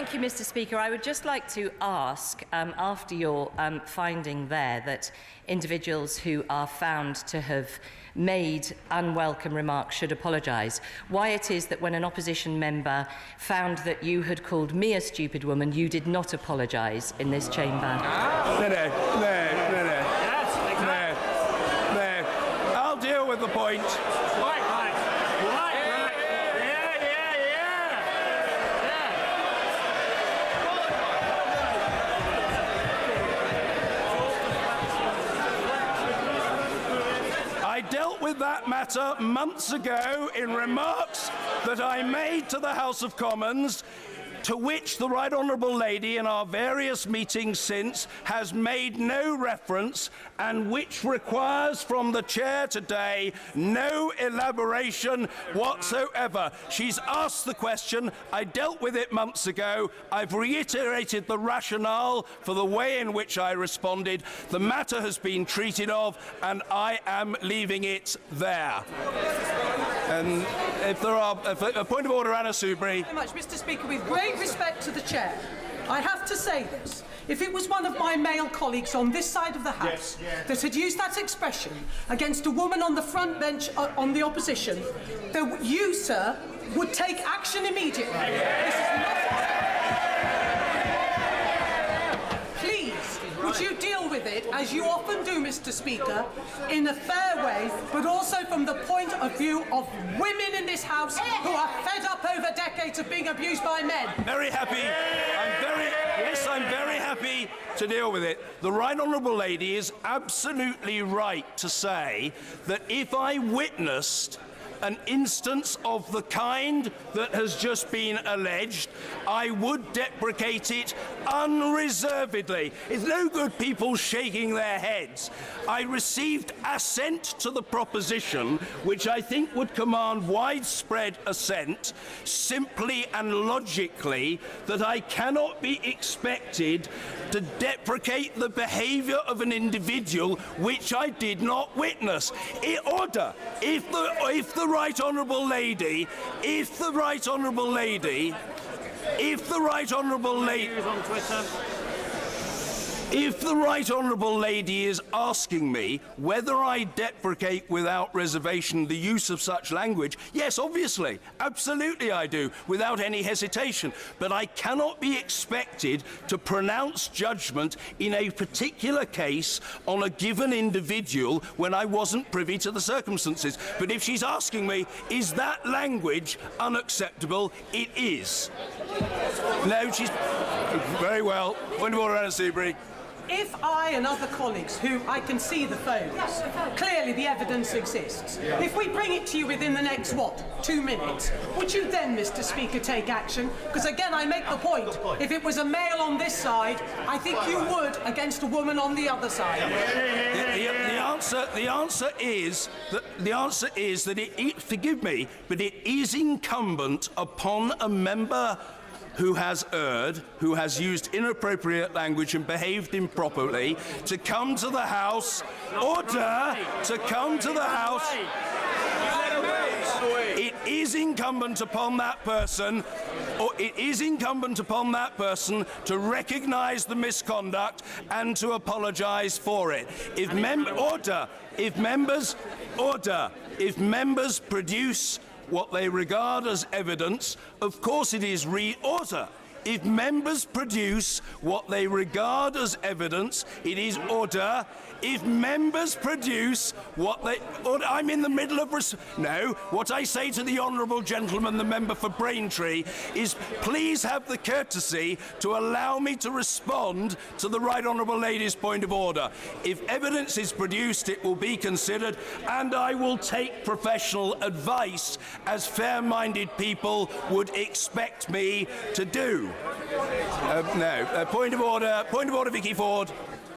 Thank you, Mr. Speaker. I would just like to ask, after your finding there that individuals who are found to have made unwelcome remarks should apologise, why it is that when an opposition member found that you had called me a stupid woman, you did not apologise in this chamber? No. I'll deal with the point. I dealt with that matter months ago in remarks that I made to the House of Commons, to which the Right Honourable Lady in our various meetings since has made no reference, and which requires from the Chair today no elaboration whatsoever. She's asked the question, I dealt with it months ago, I've reiterated the rationale for the way in which I responded, the matter has been treated of, and I am leaving it there. And if there are a point of order, Anna Soubry. Thank you very much, Mr. Speaker. With great respect to the Chair, I have to say this. If it was one of my male colleagues on this side of the House that had used that expression against a woman on the front bench on the opposition, then you, sir, would take action immediately. This is not... Please, would you deal with it, as you often do, Mr. Speaker, in a fair way, but also from the point of view of women in this House who are fed up over decades of being abused by men? Very happy. I'm very happy to deal with it. The Right Honourable Lady is absolutely right to say that if I witnessed an instance of the kind that has just been alleged, I would deprecate it unreservedly. It's no good people shaking their heads. I received assent to the proposition, which I think would command widespread assent, simply and logically, that I cannot be expected to deprecate the behaviour of an individual which I did not witness. If the Right Honourable Lady is asking me whether I deprecate without reservation the use of such language, yes, obviously, absolutely I do, without any hesitation. But I cannot be expected to pronounce judgment in a particular case on a given individual when I wasn't privy to the circumstances. But if she's asking me, is that language unacceptable? It is. No, she's... Very well. Point of order, Anna Soubry. If I and other colleagues, who I can see the phones, clearly the evidence exists. If we bring it to you within the next, 2 minutes, would you then, Mr. Speaker, take action? Because again, I make the point, if it was a male on this side, I think you would against a woman on the other side. The answer is that it, forgive me, but it is incumbent upon a member who has erred, who has used inappropriate language and behaved improperly, to come to the House, to come to the House. It is incumbent upon that person, to recognise the misconduct and to apologise for it. If members produce what they regard as evidence, of course it is order. If members produce what they regard as evidence, it is order. If members produce what they... I'm in the middle of... No, what I say to the honourable gentleman, the member for Braintree, is please have the courtesy to allow me to respond to the Right Honourable Lady's point of order. If evidence is produced, it will be considered, and I will take professional advice, as fair-minded people would expect me to do. Point of order, Vicky Ford.